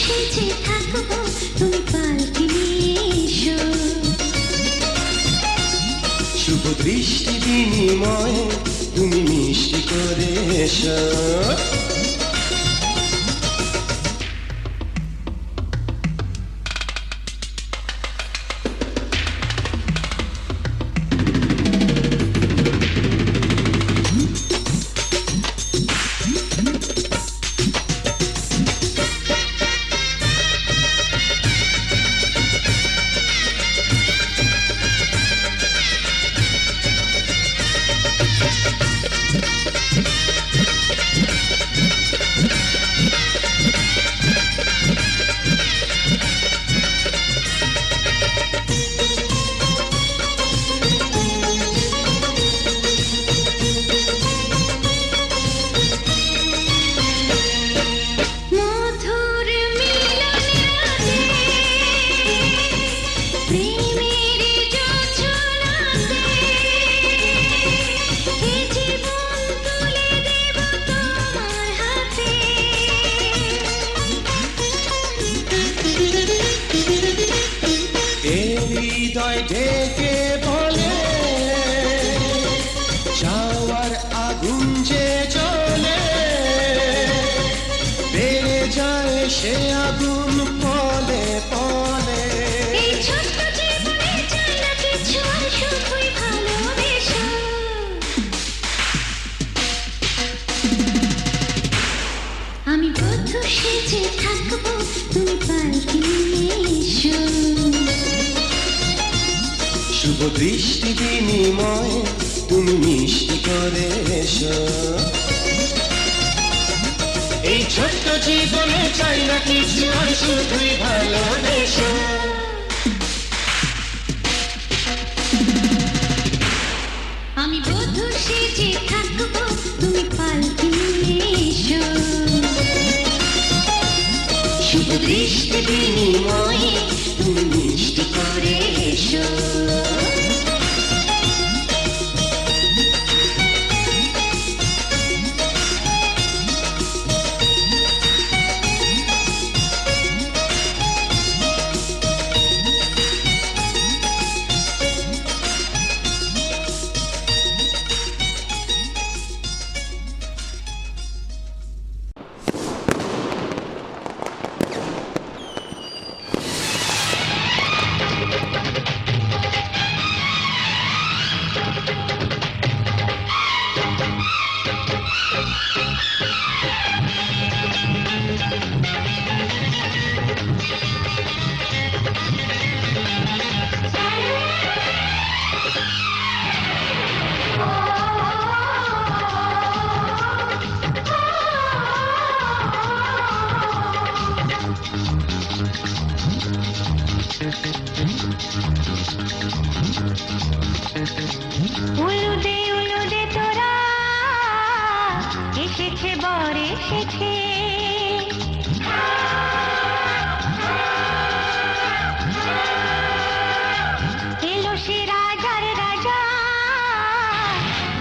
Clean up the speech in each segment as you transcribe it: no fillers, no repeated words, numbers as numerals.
সেজে থাকবো তুমি পালকি নিয়ে এসো। শুভ দৃষ্টি বিনিময়ে তুমি মিষ্টি করে এসো। হৃদয় ডেকে বলে চাওয়ার আগুন যে জ্বলে, বেড়ে যায় সে আগুন পলে পলে। এই ছোট্ট জীবনে চাই না কিছু আর শুধুই ভালোবেসো। আমি বধূ সেজে থাকবো তুমি পালকি নিয়ে এসো। শুভ দৃষ্টি বিনিময়ে তুমি মিষ্টি করে এসো। এই ছোট্ট জীবনে চাই না কিছু আর শুধুই ভালোবেসো। আমি বধূ সেজে থাকবো তুমি পালকি নিয়ে এসো। শুভ দৃষ্টি বিনিময়ে তুমি মিষ্টি করে এসো। উলুদে উলুদে তোরা এসেছে বর এসেছে। এলো সে রাজার রাজা,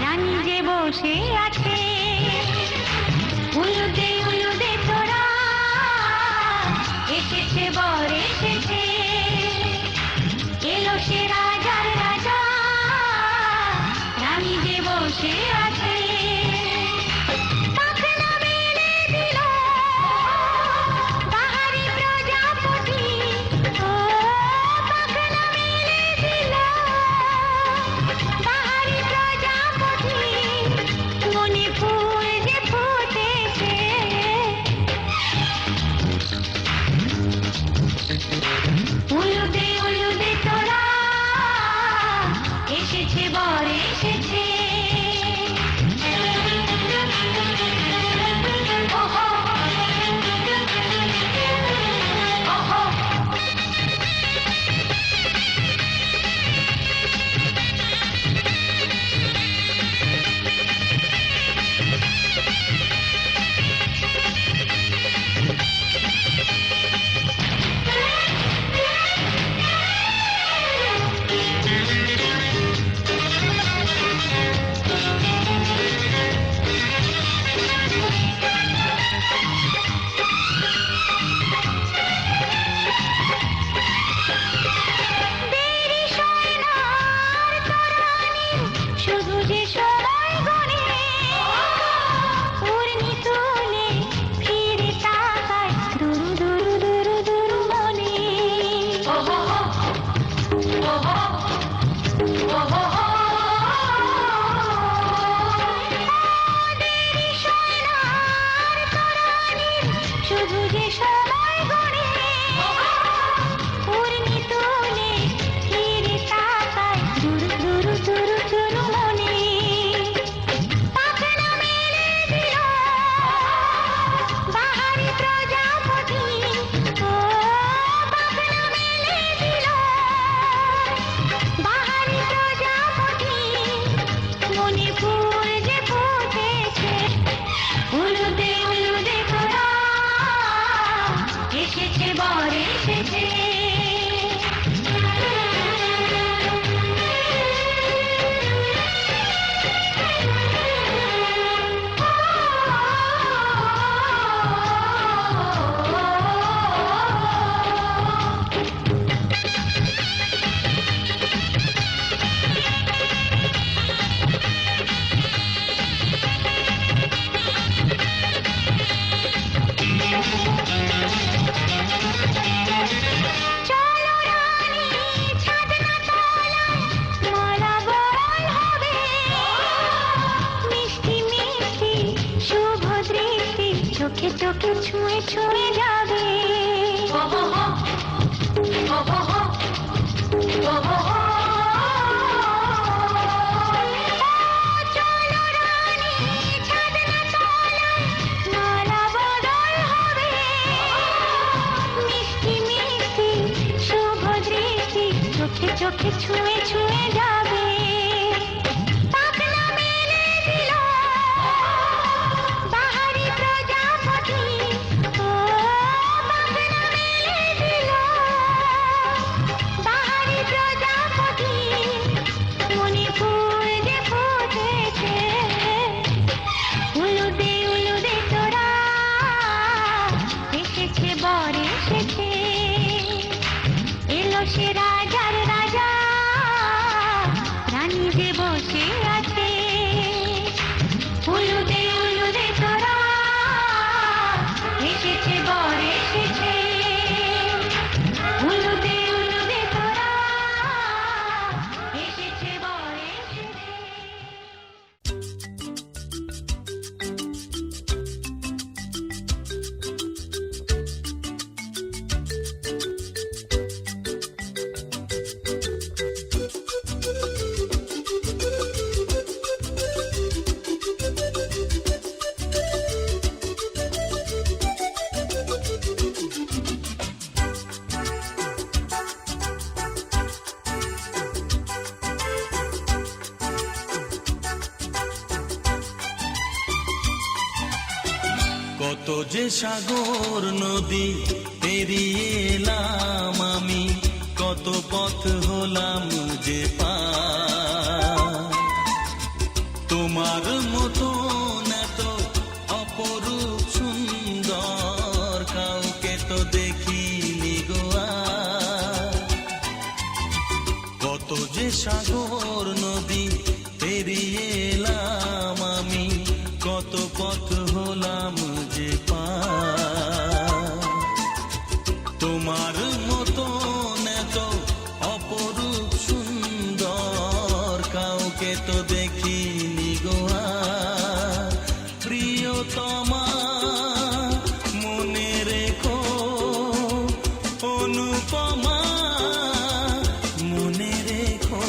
রানী যে বসে আছে। উলুদে উলুদে তোরা এসেছে বর এসেছে। এলো সে রাজার রাজা, রানী যে বসে আছে। পাখনা মেলে দিল পাহাড়ি প্রজাপতি, ও পাখনা মেলে দিল পাহাড়ি প্রজাপতি। মনে ফুল যে ফুটেছে, উলুদে উলুদে তোরা এসেছে বর এসেছে। চোখে চোখে ছুঁয়ে ছুঁয়ে যাবে। চলো রানী, ছাদনা তলায় নালা বদল হবে। মিষ্টি মিষ্টি শুভ দৃষ্টি চোখে চোখে ছুঁয়ে ছুঁয়ে যাবে। পাখনা মেলে দিল বাহারি প্রজাপতি, ও পাখনা মেলে দিল বাহারি প্রজাপতি। মনে ফুল যে ফুটেছে, উলুদে তোরা এসেছে বর এসেছে। এলো সে রাজার রাজা, রানী যে বসে আছে। উলুদে তোরা এসেছে বর এসেছে। উলুদে তোরা এসেছে বর এসেছে। কত যে সাগর নদী পেরিয়ে এলাম আমি, কত পথ হলাম যে পার। তোমার মতো এত অপরূপ সুন্দর কাউকে তো দেখিনি গো আর। কত যে সাগর নদী পেরিয়ে এলাম আমি, কত পথ হলাম যে পার। তোমার মতো এত অপরূপ সুন্দর কাউকে তো দেখিনি গো আর। প্রিয়তমা মনে রেখো, অনুপমা মনে রেখো।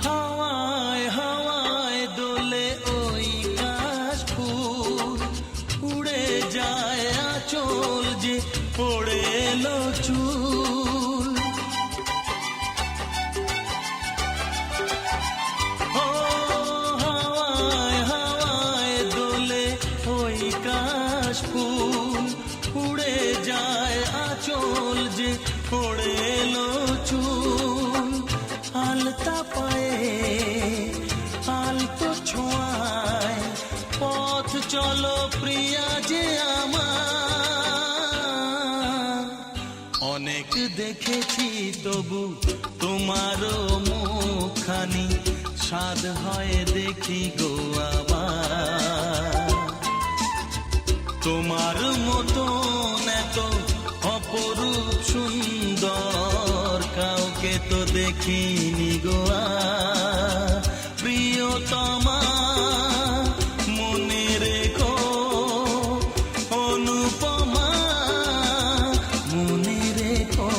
হাওয়ায় হাওয়ায় দোলে ওই কাশফুল, উড়ে যায় আঁচল যে পড়ে এলো চুল। ও হাওয়ায় হাওয়ায় দোলে ওই কাশফুল, উড়ে যায় আঁচল যে পড়ে এলো চুল। আলতা পায়ে আলতো ছোঁয়ায় পথ চলো প্রিয়া যে আমার। অনেক দেখেছি তবু তোমারও মুখখানি, স্বাদ হয় দেখি গো আবার। তোমার মতো এত অপরূপ সুন্দর কাউকে তো দেখিনি গো আর। প্রিয়তমা মনে রেখো, অনুপমা মনে রেখো।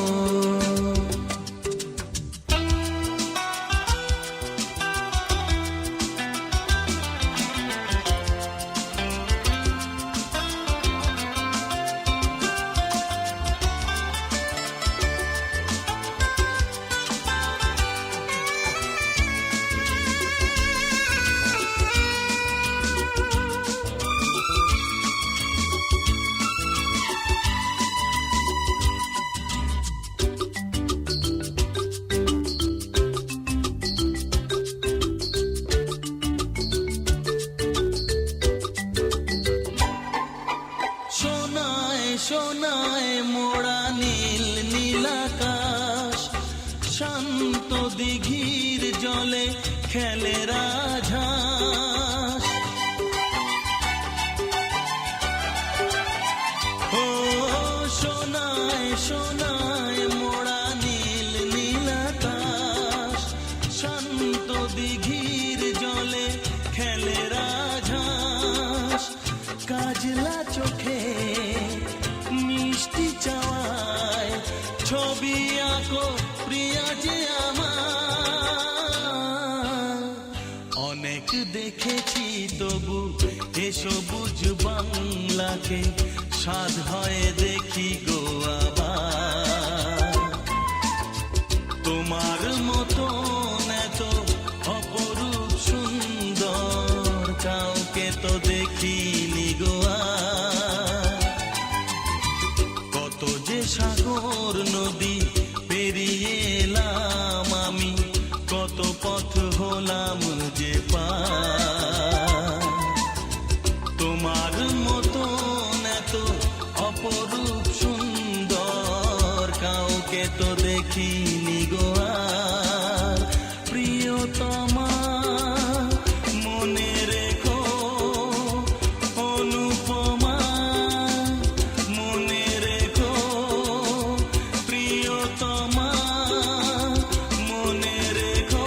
সোনায় সোনায় মোড়া নীল নীলাকাশ, শান্ত দিঘির জলে খেলে রাজহাঁস। ও সোনায় সোনায় মোড়া নীল নীলাকাশ, শান্ত দিঘির জলে খেলে রাজহাঁস। কাজলা চোখে মিষ্টি চাওয়ায় ছবি আঁকো প্রিয়া যে আমার। অনেক দেখেছি তবু এ সবুজ বাংলাকে, সাধ হয়ে দেখি গো আবার। তোমার মতন এত অপরূপ সুন্দর কাউকে তো দেখিনি গো আর। কত যে সাগর নদী পেরিয়ে এলাম আমি, কত পথ হলাম যে পার। তোমার মতন এত অপরূপ সুন্দর কাউকে তো দেখিনি গো আর। প্রিয়তমা মনে রেখো, অনুপমা মনে রেখো, প্রিয়তমা মনে রেখো,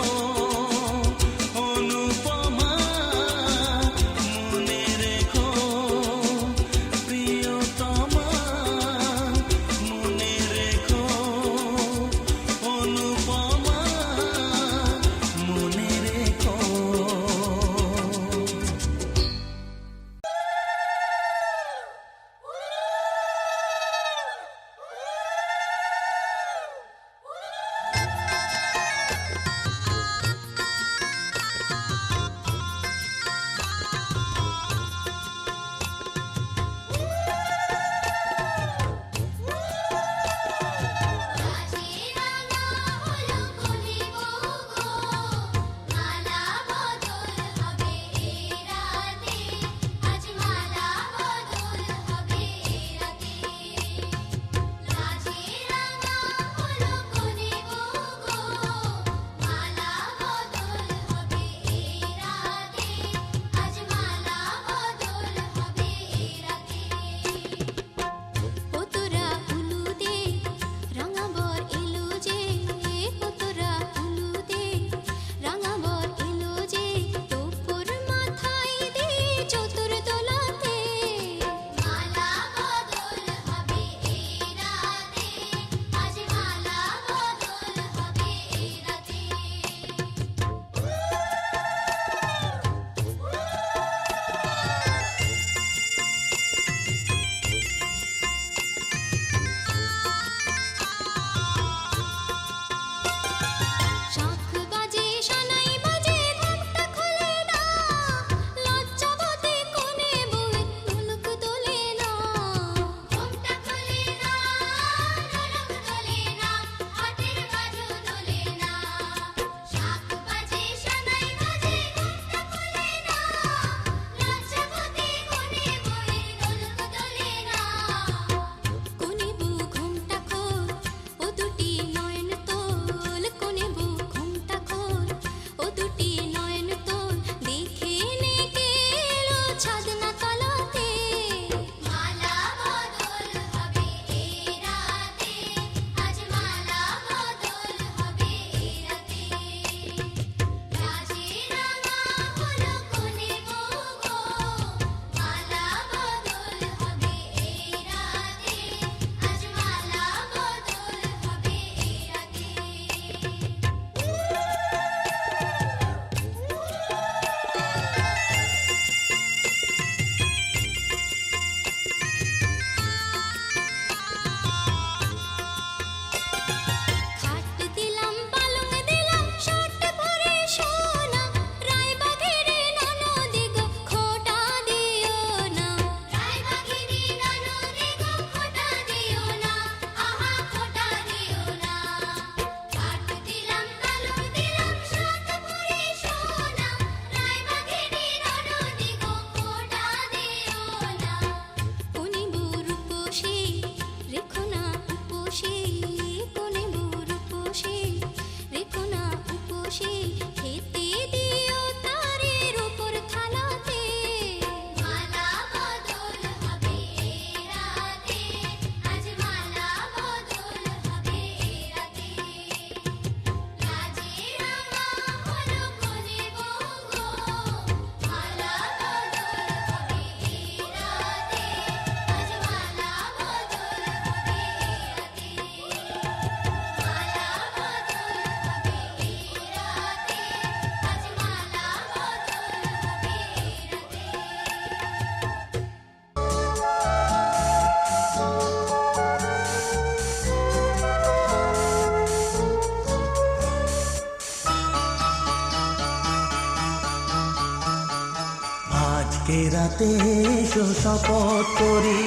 রাতে এসো শপথ করি,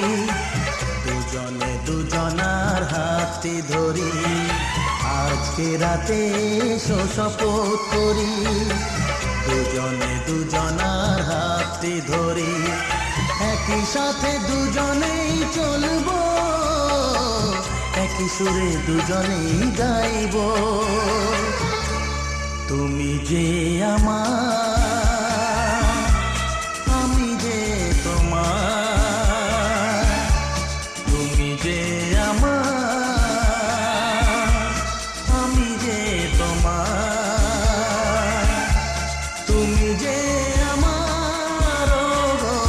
দুজনে দুজনার হাতে ধরি। আজকে রাতে এসো শপথ করি, দুজনে দুজনার হাতে ধরি। একই সাথে দুজনেই চলবো, একই সুরে দুজনেই গাইব। তুমি যে আমার, আমি যে তোমার। তুমি যে আমার, আমি যে তোমার। তুমি যে আমার, গো,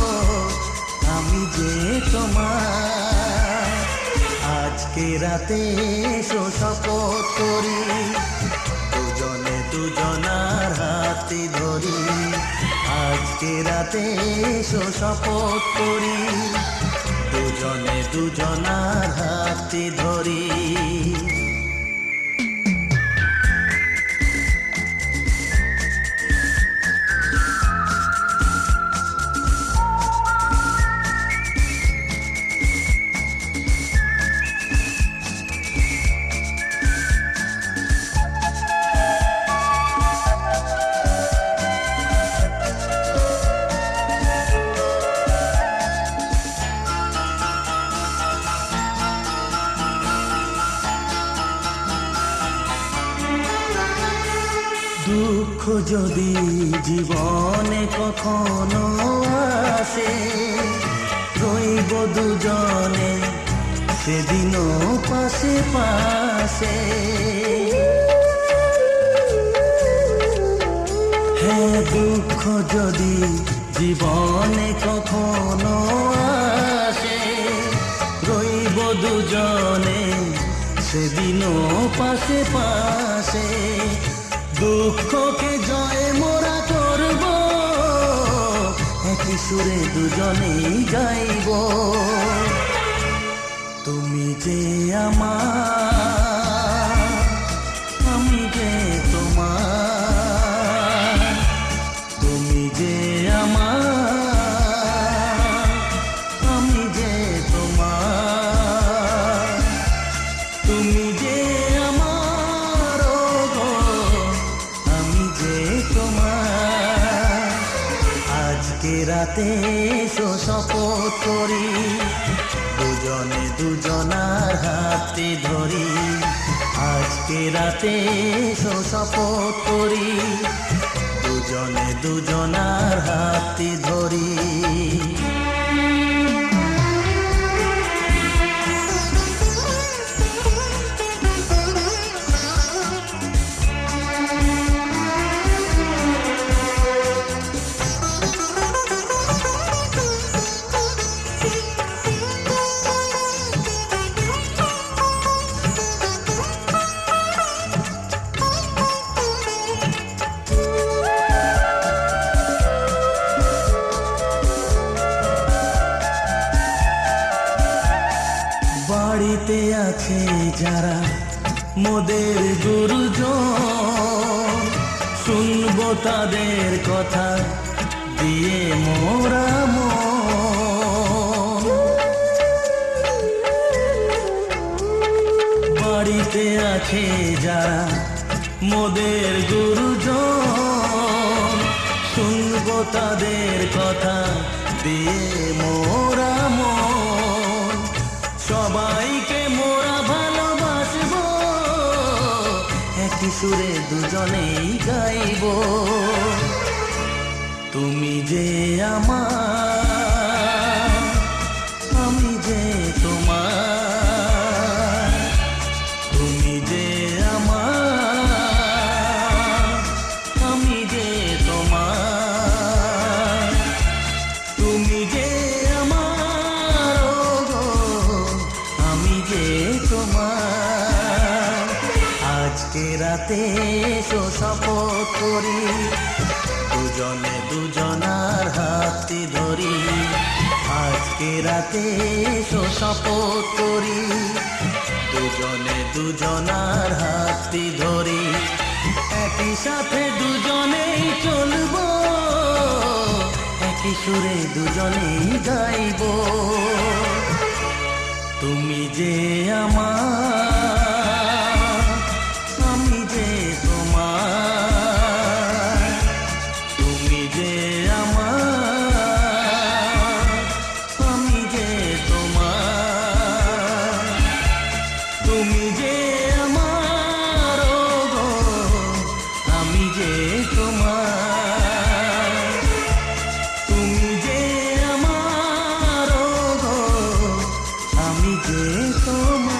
আমি যে তোমার। আজকে রাতে এসো শপথ করি, দুজনে দুজনার হাতে ধরি। আজকে রাতে এসো শপথ করি, দুজনে দুজনার হাতে ধরি। দুঃখ যদি জীবনে কখনো আসে, রইব দুজনে সেদিনও পাশে পাশে। হ্যাঁ, দুঃখ যদি জীবনে কখনো আসে, রইব দুজনে সেদিনও পাশে পাশে। দুঃখকে জয় মোরা করব, একই সুরে দুজনেই গাইব। তুমি যে আমার, আমি যে তোমার। তুমি যে আমার, আমি যে তোমার। তুমি যে আমার, গো, আমি যে তোমার। আজকে রাতে এসো শপথ করি, দুজনে দুজনার হাতে ধরি। আজকে রাতে এসো শপথ করি, দুজনে দুজনার হাতে ধরি। বাড়িতে আছে যারা মোদের গুরুজন, শুনবো তাদের কথা দিয়ে মোরা মন। বাড়িতে আছে যারা মোদের গুরুজন, শুনবো তাদের কথা দিয়ে মোরা মন। সবাইকে মোরা ভালোবাসবো, একই সুরে দুজনেই গাইব। তুমি যে আমার, আমি যে তোমার। তুমি যে আমার, আমি যে তোমার। তুমি যে আমার, গো, আমি যে তোমার। আজকে রাতে এসো শপথ করি, দুজনে দুজনার হাতে ধরি। আজকে রাতে এসো শপথ করি, দুজনে দুজনার হাতে ধরি। একই সাথে দুজনেই চলবো, একই সুরে দুজনেই গাইব। তুমি যে আমার, আমি যে তোমার। তুমি যে আমার, আমি যে তোমার। তুমি যে আমার, ও গো, আমি যে তোমার। তুমি যে আমার, ও গো, আমি যে তোমার।